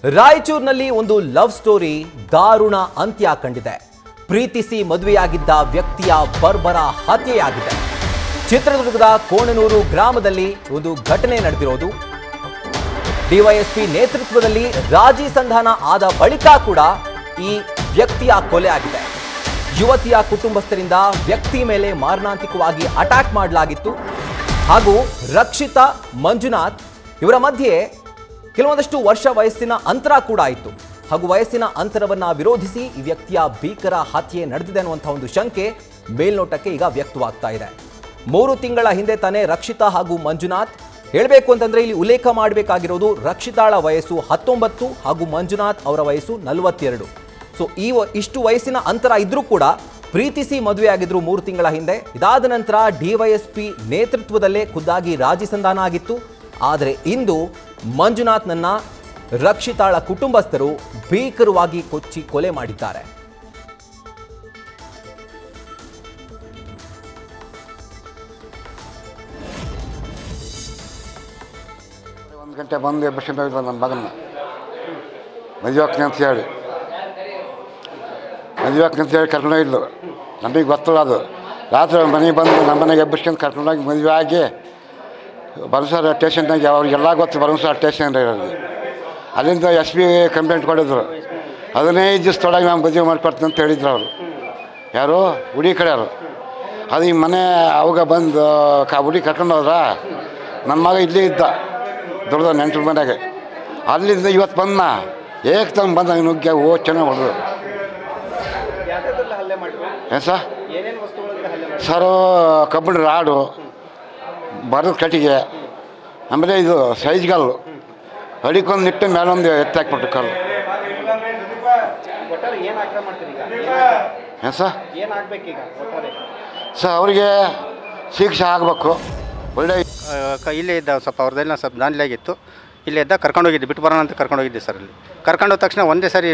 ರಾಯಚೂರಿನಲ್ಲಿ ಒಂದು love story ದಾರುಣ ಅಂತ್ಯ ಕಂಡಿದೆ. ಪ್ರೀತಿಸಿ ಮದುವೆಯಾಗಿದ್ದ ವ್ಯಕ್ತಿಯ ಬರ್ಬರ ಹತ್ಯೆಯಾಗಿದೆ. ಚಿತ್ರದುರ್ಗದ ಕೋಣನೂರು ಗ್ರಾಮದಲ್ಲಿ ಒಂದು ಘಟನೆ ನಡೆದಿರೋದು. ಡಿವೈಎಸ್ಪಿ ನೇತೃತ್ವದಲ್ಲಿ ರಾಜಿ ಸಂಧಾನ ಆದ ಬಳಿಕ ಕೂಡ ಈ ವ್ಯಕ್ತಿಯ ಕೊಲೆ ಆಗಿದೆ. ಯುವತಿಯ ಕುಟುಂಬಸ್ಥರಿಂದ ವ್ಯಕ್ತಿ ಮೇಲೆ ಮಾರಣಾಂತಿಕವಾಗಿ ಅಟ್ಯಾಕ್ ಮಾಡಲಾಗಿತ್ತು. ಹಾಗೂ ರಕ್ಷಿತಾ ಮಂಜುನಾಥ್ ಇವರ ಮಧ್ಯೆ ಕೆಲವೊಂದಷ್ಟು ವರ್ಷ ವಯಸ್ಸಿನ ಅಂತರ ಕೂಡ ಇತ್ತು. ಹಾಗೂ ವಯಸ್ಸಿನ ಅಂತರವನ್ನ ವಿರೋಧಿಸಿ ಈ ವ್ಯಕ್ತಿಯ ಭೀಕರ ಹತ್ಯೆ ನಡೆದಿದೆ ಅನ್ನುವಂಥ ಒಂದು ಶಂಕೆ ಮೇಲ್ನೋಟಕ್ಕೆ ಈಗ ವ್ಯಕ್ತವಾಗ್ತಾ ಇದೆ. 3 ತಿಂಗಳ ಹಿಂದೆ ತಾನೇ ರಕ್ಷಿತಾ ಹಾಗೂ ಮಂಜುನಾಥ್, ಹೇಳಬೇಕು ಅಂತಂದ್ರೆ ಇಲ್ಲಿ ಉಲ್ಲೇಖ ಮಾಡಬೇಕಾಗಿರೋದು ರಕ್ಷಿತಾಳ ವಯಸ್ಸು 19 ಹಾಗೂ ಮಂಜುನಾಥ್ ಅವರ ವಯಸ್ಸು 42. ಸೊ ಇಷ್ಟು ವಯಸ್ಸಿನ ಅಂತರ ಇದ್ರೂ ಕೂಡ ಪ್ರೀತಿಸಿ ಮದುವೆಯಾಗಿದ್ರು 3 ತಿಂಗಳ ಹಿಂದೆ. ಇದಾದ ನಂತರ ಡಿವೈಎಸ್ಪಿ ನೇತೃತ್ವದಲ್ಲೇ ಖುದ್ದಾಗಿ ರಾಜಿ ಸಂಧಾನ ಆಗಿತ್ತು. ಆದರೆ ಇಂದು ಮಂಜುನಾಥ್ನನ್ನ ರಕ್ಷಿತಾಳ ಕುಟುಂಬಸ್ಥರು ಭೀಕರವಾಗಿ ಕೊಚ್ಚಿ ಕೊಲೆ ಮಾಡಿದ್ದಾರೆ. ಒಂದು ಗಂಟೆ ಬಂದು ಎಬ್ಬಿಸ್ಕೊಂಡು ಹೋಗಿದ್ದ ನನ್ನ ಮಗನ ಮದುವೆ ಆಗ್ತೀನಿ ಅಂತ ಹೇಳಿ ಕರ್ಕೊಂಡೋಗಿದ್ಲು. ನಮಗೆ ಗೊತ್ತಿಲ್ಲ ಅದು. ರಾತ್ರಿ ಮನೆಗೆ ಬಂದು ನಮ್ಮ ಮನೆಗೆ ಎಬ್ಬಿಸ್ಕೊಂಡು ಕರ್ಕೊಂಡೋಗಿ ಮದುವೆ ಆಗಿ ಬನಸರ ಸ್ಟೇಷನ್ನಾಗೆ ಅವ್ರಿಗೆಲ್ಲ ಗೊತ್ತು. ಬನಸರ ಸ್ಟೇಷನ್ ಇರೋದು. ಅಲ್ಲಿಂದ SP ಕಂಪ್ಲೇಂಟ್ ಕೊಡಿದ್ರು. 15 ದಿವಸದೊಳಗೆ ನಾನು ಮದುವೆ ಮಾಡಿಕೊಡ್ತೀನಿ ಅಂತ ಹೇಳಿದ್ರು ಅವರು. ಯಾರು ಹುಡುಗಿ ಕಡೆಯವರು. ಅದು ಈ ಮನೆ ಅವಾಗ ಬಂದು ಹುಡುಗಿ ಕರ್ಕೊಂಡು ಹೋದ್ರ. ನನ್ನ ಮಗ ಇಲ್ಲೇ ಇದ್ದ ದೊಡ್ಡದ ನೆಂಟರ ಮನೆಗೆ. ಅಲ್ಲಿಂದ ಇವತ್ತು ಬಂದ ಏಕದಮ್ ಬಂದ ನುಗ್ಗಿ ಚೆನ್ನಾಗಿ ಹೊಡೆದ್ರು. ಏನು ಸರ್? ಕಬ್ಬಿಣ ರಾಡು, ಬರದ ಕಟ್ಟಿಗೆ, ಆಮೇಲೆ ಇದು ಸೈಜ್ಗಲ್ಲು, ಅಡಿಕೊಂದು ನಿಟ್ಟು ಮೇಲೊಂದು ಎತ್ತಾಕ್ಬಿಟ್ಟು ಕಲ್ಲು. ಏನು ಸರ್ ಅವರಿಗೆ ಶಿಕ್ಷೆ ಆಗಬೇಕು. ಒಳ್ಳೆ ಇಲ್ಲೇ ಇದ್ದ ಸ್ವಲ್ಪ ಅವ್ರದ್ದೆಲ್ಲ ಸ್ವಲ್ಪ ದಾಂಧಲೆಯಾಗಿತ್ತು. ಇಲ್ಲೇ ಇದ್ದ ಕರ್ಕೊಂಡೋಗಿದ್ದೆ, ಬಿಟ್ಟು ಬರೋಣ ಅಂತ ಕರ್ಕೊಂಡೋಗಿದ್ದೆ ಸರ್. ಅಲ್ಲಿ ಕರ್ಕೊಂಡೋದ ತಕ್ಷಣ ಒಂದೇ ಸರಿ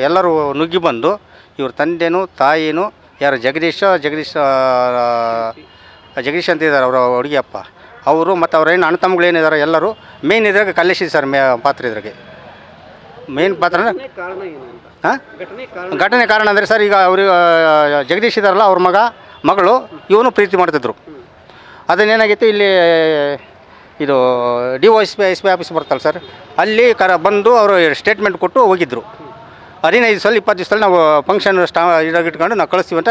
ಎಲ್ಲರೂ ನುಗ್ಗಿ ಬಂದು ಇವ್ರ ತಂದೆನೂ ತಾಯಿನೂ ಯಾರು ಜಗದೀಶ್ ಅಂತ ಇದ್ದಾರೆ ಅವರ ಹುಡುಗಿಯಪ್ಪ ಅವರು, ಮತ್ತು ಅವ್ರೇನು ಅಣ್ಣ ತಮ್ಮಗಳೇನಿದ್ದಾರೆ ಎಲ್ಲರೂ ಮೇನ್ ಇದ್ರಾಗೆ ಕಲ್ಲೇಶಿದ್ ಸರ್ ಪಾತ್ರ ಇದ್ರಾಗೆ ಮೇನ್ ಪಾತ್ರ. ಹಾಂ, ಘಟನೆ ಕಾರಣ ಅಂದರೆ ಸರ್ ಈಗ ಅವ್ರಿಗೆ ಜಗದೀಶ್ ಇದ್ದಾರಲ್ಲ ಅವ್ರ ಮಗಳು ಇವನು ಪ್ರೀತಿ ಮಾಡ್ತಿದ್ರು. ಅದನ್ನೇನಾಗಿತ್ತು, ಇಲ್ಲಿ ಇದು DOSP ಆಫೀಸ್ ಬರ್ತಲ್ಲ ಸರ್, ಅಲ್ಲಿ ಬಂದು ಅವರು ಸ್ಟೇಟ್ಮೆಂಟ್ ಕೊಟ್ಟು ಹೋಗಿದ್ದರು. 15 ದಿವಸ 20 ದಿವಸದಲ್ಲಿ ನಾವು ಫಂಕ್ಷನ್ ಇಟ್ಕೊಂಡು ನಾವು ಕಳಿಸ್ತೀವಿ ಅಂತ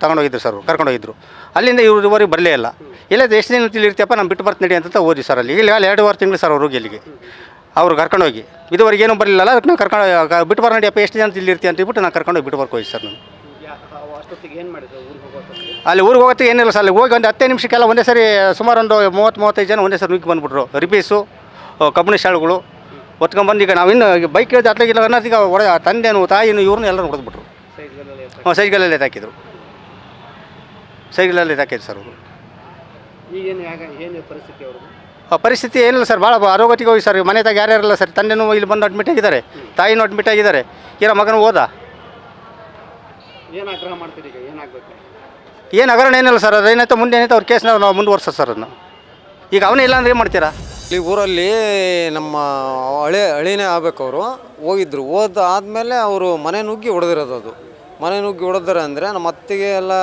ತಗೊಂಡೋಗಿದ್ರು ಸರ್. ಕರ್ಕೊಂಡೋಗಿದ್ರು. ಅಲ್ಲಿಂದ ಇವ್ರವರೆಗೆ ಬರಲೇ ಇಲ್ಲ. ಇಲ್ಲದ ಎಷ್ಟು ದಿನ ಇರ್ತೀಯಪ್ಪ, ನಾನು ಬಿಟ್ಟು ಬರ್ತೀನಿ ಅಂತ ಓದಿ ಸರ್. ಅಲ್ಲಿ ಇಲ್ಲಿ 2-2 ತಿಂಗಳು ಸರ್ ಅವ್ರು ಹೋಗಿ ಇಲ್ಲಿಗೆ ಅವ್ರು ಕರ್ಕೊಂಡೋಗಿ. ಇದುವರೆಗೆ ಏನೂ ಬರಲಿಲ್ಲ. ಅದಕ್ಕೆ ನಾವು ಬಿಟ್ಟು ಬರ ನಡಿಯಪ್ಪ, ಎಷ್ಟು ಜನ ಇಲ್ಲಿ ಇರ್ತೀಯ ಅಂತ ಹೇಳ್ಬಿಟ್ಟು ನಾನು ಕರ್ಕೊಂಡೋಗಿ ಬಿಟ್ಟು ಬರ್ಕೋಗಿ ಸರ್. ನಾನು ಅಲ್ಲಿ ಊರಿಗೆ ಹೋಗೋತ್ತಿಗೆ ಏನಿಲ್ಲ ಸರ್. ಅಲ್ಲಿ ಹೋಗಿ ಒಂದು 10 ನಿಮಿಷಕ್ಕೆಲ್ಲ ಒಂದೇ ಸರಿ ಸುಮಾರು ಒಂದು 30-35 ಜನ ಒಂದೇ ಸರಿ ನುಗ್ಗಿ ಬಂದುಬಿಟ್ರು. ರಿಪೀಸು, ಕಬ್ಬಿಣ ಶಾಳುಗಳು ಹೊತ್ಕೊಂಡ್ಬಂದು ಈಗ ನಾವಿನ್ನು ಬೈಕ್ ಅತ್ಲಾಗಿಲ್ಲ ಅನ್ನೋದು ಈಗ ತಂದೆನು ತಾಯಿನೂ ಇವ್ರನ್ನೂ ಎಲ್ಲರೂ ಹೊಡೆದ್ಬಿಟ್ರು. ಸೈಜ್ಗಳಲ್ಲೇ ತಾಕಿದ್ರು. ಸರ್ ಅವರು. ಪರಿಸ್ಥಿತಿ ಏನಿಲ್ಲ ಸರ್, ಭಾಳ ಆರೋಗ್ಯಕ್ಕೆ ಹೋಗಿ ಸರ್. ಮನೆಯಾಗ ಯಾರ್ಯಾರಲ್ಲ ಸರ್, ತಂದೆನೂ ಇಲ್ಲಿ ಬಂದು ಅಡ್ಮಿಟ್ ಆಗಿದ್ದಾರೆ, ತಾಯಿನೂ ಅಡ್ಮಿಟ್ ಆಗಿದ್ದಾರೆ. ಇರೋ ಮಗನೂ ಹೋದ. ಏನು ಹಗರಣ ಏನಿಲ್ಲ ಸರ್. ಅದೇನಾಯ್ತು ಮುಂದೆ ಏನಾಯ್ತು ಅವ್ರ ಕೇಸ್ನ ನಾವು ಮುಂದುವರ್ಸೋದು ಸರ್. ಅದನ್ನು ಈಗ ಅವನೇ ಇಲ್ಲ ಅಂದ್ರೆ ಏನು ಮಾಡ್ತೀರಾ? ಈ ಊರಲ್ಲಿ ನಮ್ಮ ಹಳಿನೇ ಆಗ್ಬೇಕು. ಅವರು ಹೋಗಿದ್ರು. ಆದಮೇಲೆ ಅವರು ಮನೆ ನುಗ್ಗಿ ಹೊಡೆದಿರೋದು. ಅದು ಮನೆ ನುಗ್ಗಿ ಹೊಡೆದಾರೆ ಅಂದರೆ ನಮ್ಮ ಅತ್ತಿಗೆ ಎಲ್ಲ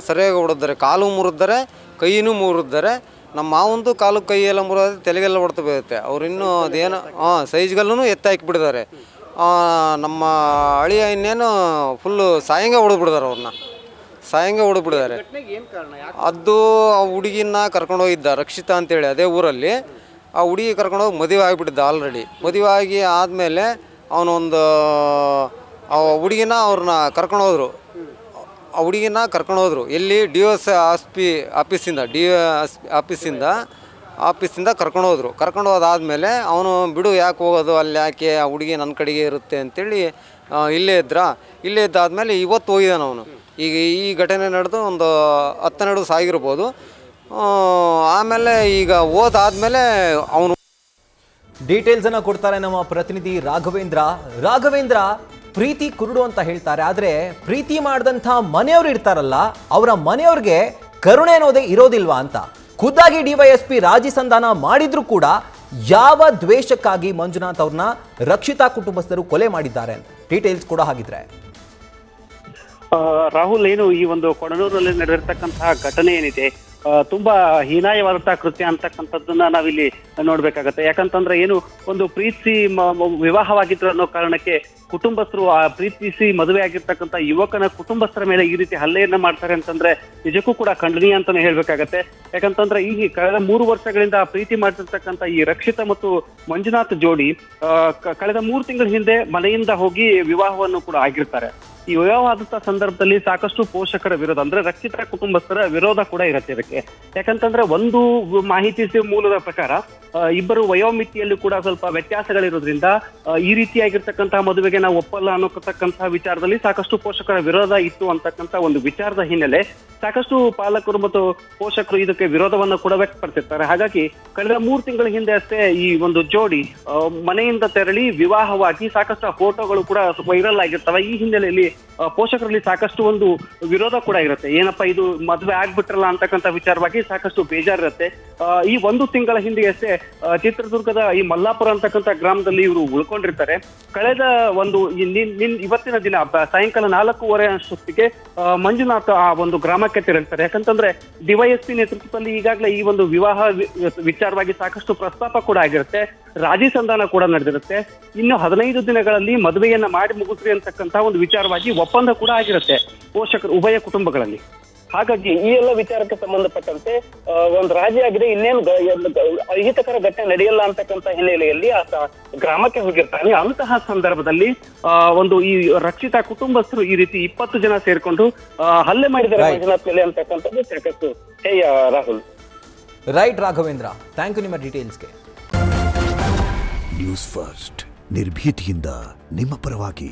ಸರಿಯಾಗಿ ಹೊಡೆದಾರೆ. ಕಾಲು ಮುರಿದ್ದಾರೆ, ಕೈನೂ ಮುರಿದ್ದಾರೆ. ನಮ್ಮ ಮಾವಂದು ಕಾಲು ಕೈ ಎಲ್ಲ ಮುರಿದ್ರೆ ತಲೆಗೆಲ್ಲ ಹೊಡ್ತಾ ಬೀಳುತ್ತೆ. ಅವ್ರು ಇನ್ನೂ ಅದೇನು ಸೈಜ್ಗಲ್ಲೂ ಎತ್ತಾಕಿಬಿಟ್ಟಿದ್ದಾರೆ. ನಮ್ಮ ಹಳಿಯ ಇನ್ನೇನು ಫುಲ್ಲು ಸಾಯಂಗೆ ಹೊಡೆದ್ಬಿಡಿದಾರೆ. ಅವ್ರನ್ನ ಸಾಯಂಗೆ ಹೊಡೆದ್ಬಿಟ್ಟಿದ್ದಾರೆ. ಅದು ಆ ಹುಡುಗಿನ ಕರ್ಕೊಂಡೋಗಿದ್ದ ರಕ್ಷಿತಾ ಅಂತೇಳಿ ಅದೇ ಊರಲ್ಲಿ. ಆ ಹುಡುಗಿ ಕರ್ಕೊಂಡೋಗಿ ಮದುವೆ ಆಗಿಬಿಟ್ಟಿದ್ದ ಆಲ್ರೆಡಿ. ಮದುವೆ ಆಗಿ ಆದಮೇಲೆ ಅವನೊಂದು ಆ ಹುಡುಗಿನ ಅವ್ರನ್ನ ಕರ್ಕೊಂಡೋದ್ರು. ಆ ಹುಡುಗಿನ ಕರ್ಕೊಂಡೋದ್ರು ಎಲ್ಲಿ DOSP ಆಫೀಸಿಂದ ಕರ್ಕೊಂಡೋದ್ರು. ಕರ್ಕೊಂಡೋದಾದಮೇಲೆ ಅವನು ಬಿಡು ಯಾಕೆ ಹೋಗೋದು, ಅಲ್ಲಿ ಯಾಕೆ, ಆ ಹುಡುಗಿ ನನ್ನ ಕಡೆಗೆ ಇರುತ್ತೆ ಅಂತೇಳಿ ಇಲ್ಲೇ ಇದ್ದಾದಮೇಲೆ ಇವತ್ತು ಹೋಗಿದ್ದಾನೆ ಅವನು. ಈಗ ಈ ಘಟನೆ ನಡೆದು ಒಂದು 10-12 ದಿವಸ ಆಗಿರ್ಬೋದು. ಆಮೇಲೆ ಈಗ ಓದಾದ್ಮೇಲೆ ಅವನು ಡೀಟೇಲ್ಸ್ ಅನ್ನ ಕೊಡ್ತಾರೆ ನಮ್ಮ ಪ್ರತಿನಿಧಿ ರಾಘವೇಂದ್ರ. ಪ್ರೀತಿ ಕುರುಡು ಅಂತ ಹೇಳ್ತಾರೆ, ಆದ್ರೆ ಪ್ರೀತಿ ಮಾಡಿದಂಥ ಮನೆಯವರು ಇರ್ತಾರಲ್ಲ, ಅವರ ಮನೆಯವ್ರಿಗೆ ಕರುಣೆ ಅನ್ನೋದೇ ಇರೋದಿಲ್ವಾ ಅಂತ ಖುದ್ದಾಗಿ ಡಿವೈಎಸ್ಪಿ ರಾಜಿ ಸಂಧಾನ ಮಾಡಿದ್ರು ಕೂಡ ಯಾವ ದ್ವೇಷಕ್ಕಾಗಿ ಮಂಜುನಾಥ್ ಅವ್ರನ್ನ ರಕ್ಷಿತಾ ಕುಟುಂಬಸ್ಥರು ಕೊಲೆ ಮಾಡಿದ್ದಾರೆ ಅಂತ ಡೀಟೇಲ್ಸ್ ಕೂಡ ಹಾಗಿದ್ರೆ. ರಾಹುಲ್, ಏನು ಈ ಒಂದು ಕೊಣನೂರಲ್ಲಿ ನಡೆದಿರ್ತಕ್ಕಂತಹ ಘಟನೆ ಏನಿದೆ ತುಂಬಾ ಹೀನಾಯವಾದಂತಹ ಕೃತ್ಯ ಅಂತಕ್ಕಂಥದ್ದನ್ನ ನಾವಿಲ್ಲಿ ನೋಡ್ಬೇಕಾಗತ್ತೆ. ಯಾಕಂತಂದ್ರೆ ಏನು ಒಂದು ಪ್ರೀತಿಸಿ ವಿವಾಹವಾಗಿದ್ರು ಅನ್ನೋ ಕಾರಣಕ್ಕೆ ಕುಟುಂಬಸ್ಥರು ಆ ಪ್ರೀತಿಸಿ ಮದುವೆ ಆಗಿರ್ತಕ್ಕಂಥ ಯುವಕನ ಕುಟುಂಬಸ್ಥರ ಮೇಲೆ ಈ ರೀತಿ ಹಲ್ಲೆಯನ್ನ ಮಾಡ್ತಾರೆ ಅಂತಂದ್ರೆ ನಿಜಕ್ಕೂ ಕೂಡ ಖಂಡನೀಯ ಅಂತಾನೆ ಹೇಳ್ಬೇಕಾಗತ್ತೆ. ಯಾಕಂತಂದ್ರೆ ಈ ಕಳೆದ 3 ವರ್ಷಗಳಿಂದ ಪ್ರೀತಿ ಮಾಡ್ತಿರ್ತಕ್ಕಂಥ ಈ ರಕ್ಷಿತಾ ಮತ್ತು ಮಂಜುನಾಥ್ ಜೋಡಿ ಕಳೆದ 3 ತಿಂಗಳ ಹಿಂದೆ ಮನೆಯಿಂದ ಹೋಗಿ ವಿವಾಹವನ್ನು ಕೂಡ ಆಗಿರ್ತಾರೆ. ಈ ವಿವಾಹವಾದಂತ ಸಂದರ್ಭದಲ್ಲಿ ಸಾಕಷ್ಟು ಪೋಷಕರ ವಿರೋಧ, ಅಂದ್ರೆ ರಕ್ಷಿತಾ ಕುಟುಂಬಸ್ಥರ ವಿರೋಧ ಕೂಡ ಇರುತ್ತೆ ಇದಕ್ಕೆ. ಯಾಕಂತಂದ್ರೆ ಒಂದು ಮಾಹಿತಿ ಮೂಲದ ಪ್ರಕಾರ ಇಬ್ಬರು ವಯೋಮಿತಿಯಲ್ಲಿ ಕೂಡ ಸ್ವಲ್ಪ ವ್ಯತ್ಯಾಸಗಳಿರೋದ್ರಿಂದ ಈ ರೀತಿಯಾಗಿರ್ತಕ್ಕಂತಹ ಮದುವೆಗೆ ನಾವು ಒಪ್ಪಲ್ಲ ಅನ್ನೋತಕ್ಕಂತಹ ವಿಚಾರದಲ್ಲಿ ಸಾಕಷ್ಟು ಪೋಷಕರ ವಿರೋಧ ಇತ್ತು ಅಂತಕ್ಕಂಥ ಒಂದು ವಿಚಾರದ ಹಿನ್ನೆಲೆ ಸಾಕಷ್ಟು ಪಾಲಕರು ಮತ್ತು ಪೋಷಕರು ಇದಕ್ಕೆ ವಿರೋಧವನ್ನು ಕೂಡ ವ್ಯಕ್ತಪಡಿಸಿರ್ತಾರೆ. ಹಾಗಾಗಿ ಕಳೆದ 3 ತಿಂಗಳ ಹಿಂದೆ ಅಷ್ಟೇ ಈ ಒಂದು ಜೋಡಿ ಮನೆಯಿಂದ ತೆರಳಿ ವಿವಾಹವಾಗಿ ಸಾಕಷ್ಟು ಫೋಟೋಗಳು ಕೂಡ ವೈರಲ್ ಆಗಿರ್ತವೆ. ಈ ಹಿನ್ನೆಲೆಯಲ್ಲಿ ಪೋಷಕರಲ್ಲಿ ಸಾಕಷ್ಟು ಒಂದು ವಿರೋಧ ಕೂಡ ಇರುತ್ತೆ. ಏನಪ್ಪಾ ಇದು ಮದುವೆ ಆಗ್ಬಿಟ್ರಲ್ಲ ಅಂತಕ್ಕಂಥ ವಿಚಾರವಾಗಿ ಸಾಕಷ್ಟು ಬೇಜಾರಿರುತ್ತೆ. ಈ 1 ತಿಂಗಳ ಹಿಂದೆ ಅಷ್ಟೇ ಚಿತ್ರದುರ್ಗದ ಈ ಮಲ್ಲಾಪುರ ಅಂತಕ್ಕಂಥ ಗ್ರಾಮದಲ್ಲಿ ಇವರು ಉಳ್ಕೊಂಡಿರ್ತಾರೆ. ಕಳೆದ ಒಂದು ಇವತ್ತಿನ ದಿನ ಸಾಯಂಕಾಲ 4:15 ಅಷ್ಟೊತ್ತಿಗೆ ಮಂಜುನಾಥ್ ಆ ಒಂದು ಗ್ರಾಮಕ್ಕೆ ತೆರಳ್ತಾರೆ. ಯಾಕಂತಂದ್ರೆ ಡಿವೈಎಸ್ಪಿ ನೇತೃತ್ವದಲ್ಲಿ ಈಗಾಗಲೇ ಈ ಒಂದು ವಿವಾಹ ವಿಚಾರವಾಗಿ ಸಾಕಷ್ಟು ಪ್ರಸ್ತಾಪ ಕೂಡ ಆಗಿರುತ್ತೆ, ರಾಜಿ ಸಂಧಾನ ಕೂಡ ನಡೆದಿರುತ್ತೆ. ಇನ್ನು 15 ದಿನಗಳಲ್ಲಿ ಮದುವೆಯನ್ನ ಮಾಡಿ ಮುಗಿಸ್ರಿ ಅಂತಕ್ಕಂಥ ಒಂದು ವಿಚಾರವಾಗಿ ಒಪ್ಪಂದ ಕೂಡ ಆಗಿರುತ್ತೆ ಪೋಷಕರು ಉಭಯ ಕುಟುಂಬಗಳಲ್ಲಿ. ಹಾಗಾಗಿ ಈ ಎಲ್ಲ ವಿಚಾರಕ್ಕೆ ಸಂಬಂಧಪಟ್ಟಂತೆ ಒಂದು ರಾಜಿ ಆಗಿದೆ, ಇನ್ನೇನು ಅಹಿತಕರ ಘಟನೆ ನಡೆಯಲ್ಲ ಅಂತಕ್ಕಂಥ ಹಿನ್ನೆಲೆಯಲ್ಲಿ ಆತ ಗ್ರಾಮಕ್ಕೆ ಹೋಗಿರ್ತಾನೆ. ಅಂತಹ ಸಂದರ್ಭದಲ್ಲಿ ಒಂದು ಈ ರಕ್ಷಿತಾ ಕುಟುಂಬಸ್ಥರು ಈ ರೀತಿ 20 ಜನ ಸೇರ್ಕೊಂಡು ಹಲ್ಲೆ ಮಾಡಿದ್ದಾರೆ ಮಂಜುನಾಥ್ ಮೇಲೆ ಅಂತಕ್ಕಂಥದ್ದು ಸಾಕಷ್ಟು ಹೇಯ. Rahul. Right Raghavendra, thank you ನಿಮ್ಮ ಡೀಟೇಲ್ಸ್ಗೆ. ನ್ಯೂಸ್ ಫಸ್ಟ್ ನಿರ್ಭೀತಿಯಿಂದ ನಿಮ್ಮ ಪರವಾಗಿ.